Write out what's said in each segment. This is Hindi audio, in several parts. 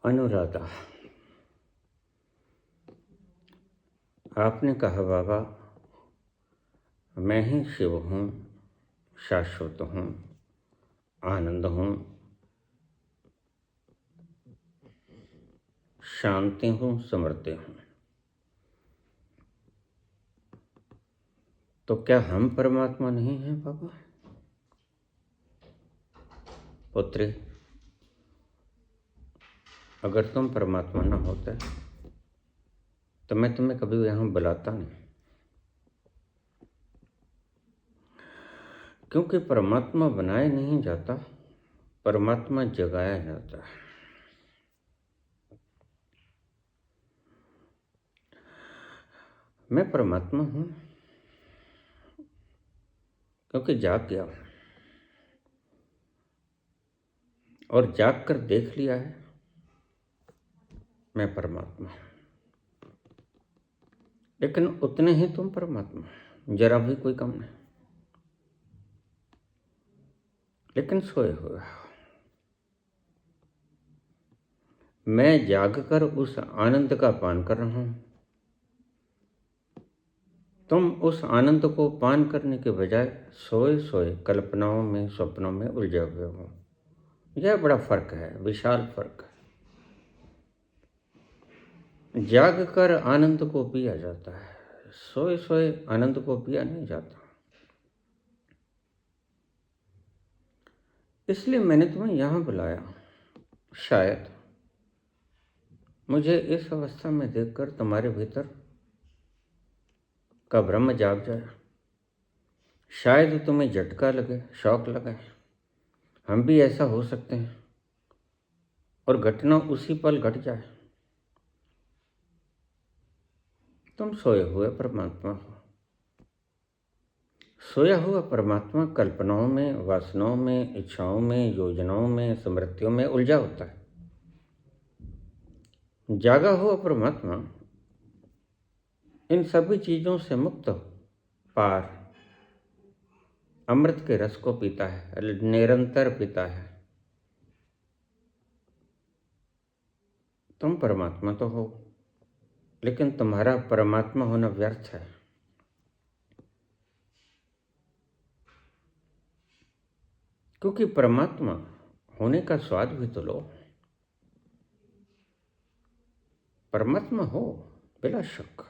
अनुराधा, आपने कहा बाबा मैं ही शिव हूँ, शाश्वत हूँ, आनंद हूँ, शांति हूँ, समृद्धि हूँ। तो क्या हम परमात्मा नहीं हैं बाबा? पुत्री, अगर तुम परमात्मा न होते तो मैं तुम्हें कभी यहाँ बुलाता नहीं, क्योंकि परमात्मा बनाया नहीं जाता, परमात्मा जगाया जाता है। मैं परमात्मा हूँ क्योंकि जाग गया हूँ और जाग कर देख लिया है मैं परमात्मा हूँ। लेकिन उतने ही तुम परमात्मा, जरा भी कोई कम नहीं। लेकिन सोए हुए हो। मैं जागकर उस आनंद का पान कर रहा हूँ, तुम उस आनंद को पान करने के बजाय सोए सोए कल्पनाओं में, स्वप्नों में उलझे हुए हो। यह बड़ा फर्क है, विशाल फर्क है। जाग कर आनंद को पिया जाता है, सोए सोए आनंद को पिया नहीं जाता। इसलिए मैंने तुम्हें यहाँ बुलाया। शायद मुझे इस अवस्था में देखकर तुम्हारे भीतर का ब्रह्म जाग जाए। शायद तुम्हें झटका लगे, शौक लगे, हम भी ऐसा हो सकते हैं, और घटना उसी पल घट जाए। तुम सोए हुए परमात्मा हो। सोया हुआ परमात्मा कल्पनाओं में, वासनाओं में, इच्छाओं में, योजनाओं में, स्मृतियों में उलझा होता है। जागा हुआ परमात्मा इन सभी चीजों से मुक्त पार अमृत के रस को पीता है, निरंतर पीता है। तुम परमात्मा तो हो, लेकिन तुम्हारा परमात्मा होना व्यर्थ है। क्योंकि परमात्मा होने का स्वाद भी तो लो। परमात्मा हो बिला शक।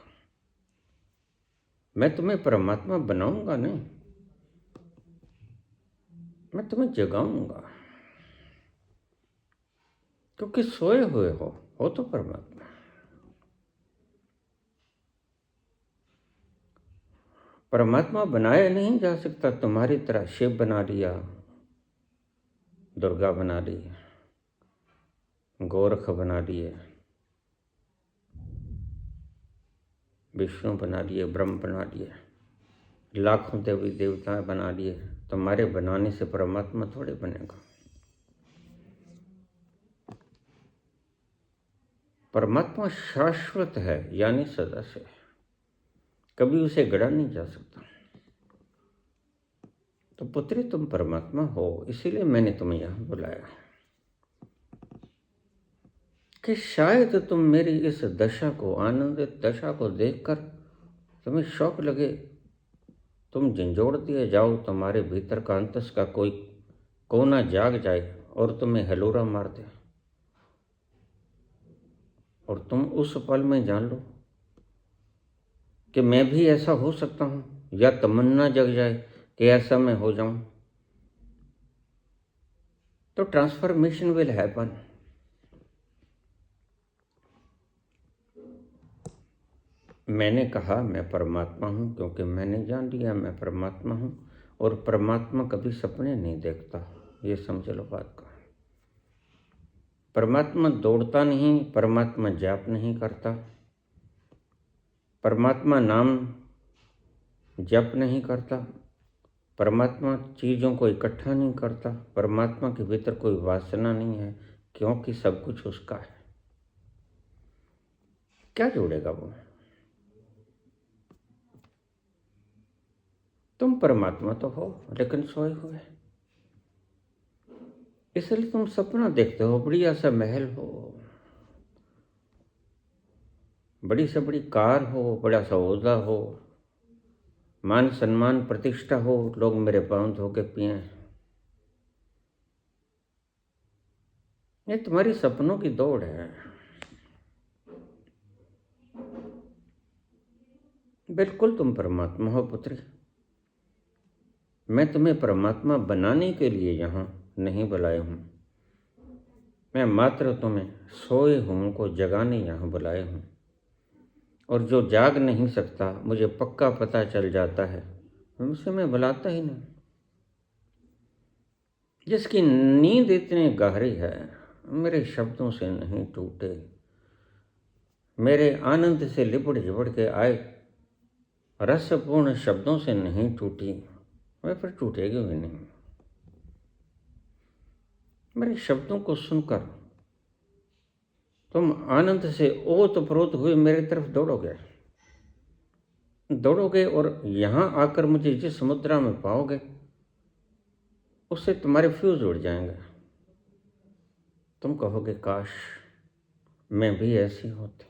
मैं तुम्हें परमात्मा बनाऊंगा नहीं, मैं तुम्हें जगाऊंगा। क्योंकि सोए हुए हो तो परमात्मा। परमात्मा बनाया नहीं जा सकता। तुम्हारी तरह शिव बना लिया, दुर्गा बना ली, गोरख बना लिए, विष्णु बना लिए, ब्रह्म बना लिए, लाखों देवी देवता बना लिए। तुम्हारे बनाने से परमात्मा थोड़े बनेगा। परमात्मा शाश्वत है, यानी सदा से, कभी उसे गढ़ा नहीं जा सकता। तो पुत्री तुम परमात्मा हो, इसीलिए मैंने तुम्हें यहाँ बुलाया कि शायद तुम मेरी इस दशा को, आनंदित दशा को देखकर तुम्हें शौक लगे, तुम झंझोड़ दिए जाओ, तुम्हारे भीतर का अंतस का कोई कोना जाग जाए और तुम्हें हिलोरा मार दे, और तुम उस पल में जान लो कि मैं भी ऐसा हो सकता हूँ, या तमन्ना जग जाए कि ऐसा मैं हो जाऊं। तो ट्रांसफॉर्मेशन विल हैपन। मैंने कहा मैं परमात्मा हूँ क्योंकि मैंने जान लिया मैं परमात्मा हूँ, और परमात्मा कभी सपने नहीं देखता। ये समझ लो बात का। परमात्मा दौड़ता नहीं, परमात्मा जाप नहीं करता, परमात्मा नाम जप नहीं करता, परमात्मा चीज़ों को इकट्ठा नहीं करता, परमात्मा के भीतर कोई वासना नहीं है, क्योंकि सब कुछ उसका है। क्या जोड़ेगा वो? तुम परमात्मा तो हो, लेकिन सोए हुए। इसलिए तुम सपना देखते हो, बढ़िया सा महल हो, बड़ी से बड़ी कार हो, बड़ा सा ओहदा हो, मान सम्मान प्रतिष्ठा हो, लोग मेरे पाँव धो के पिए। ये तुम्हारी सपनों की दौड़ है। बिल्कुल तुम परमात्मा हो पुत्री। मैं तुम्हें परमात्मा बनाने के लिए यहाँ नहीं बुलाया हूँ। मैं मात्र तुम्हें सोए हुओं को जगाने यहाँ बुलाया हूँ। और जो जाग नहीं सकता, मुझे पक्का पता चल जाता है, उसे मैं बुलाता ही नहीं। जिसकी नींद इतनी गहरी है, मेरे शब्दों से नहीं टूटे, मेरे आनंद से लिपट झिपट के आए रसपूर्ण शब्दों से नहीं टूटी, वह फिर टूटेगी भी नहीं। मेरे शब्दों को सुनकर तुम आनंद से ओतप्रोत हुए मेरी तरफ दौड़ोगे और यहाँ आकर मुझे जिस मुद्रा में पाओगे, उससे तुम्हारे फ्यूज उड़ जाएंगे। तुम कहोगे काश मैं भी ऐसी होती।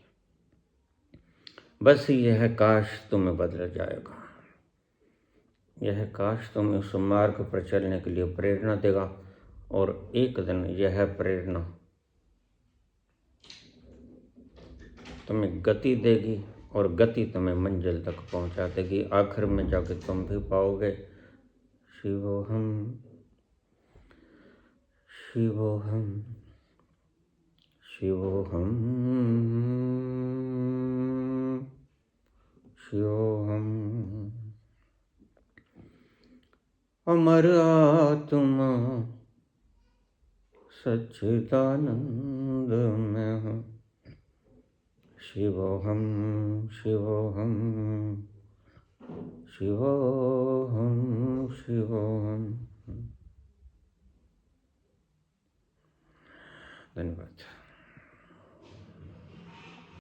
बस यह काश तुम्हें बदल जाएगा। यह काश तुम्हें उस मार्ग पर चलने के लिए प्रेरणा देगा, और एक दिन यह प्रेरणा तुम्हें गति देगी, और गति तुम्हें मंजिल तक पहुंचा देगी। आखिर में जाके तुम भी पाओगे शिवोहम शिवोहम शिवोहम शिवोहम। अमर आत्मा सच्चिदानंद में हूँ। शिवोहम शिवोहम शिवोहम शिवोहम। धन्यवाद।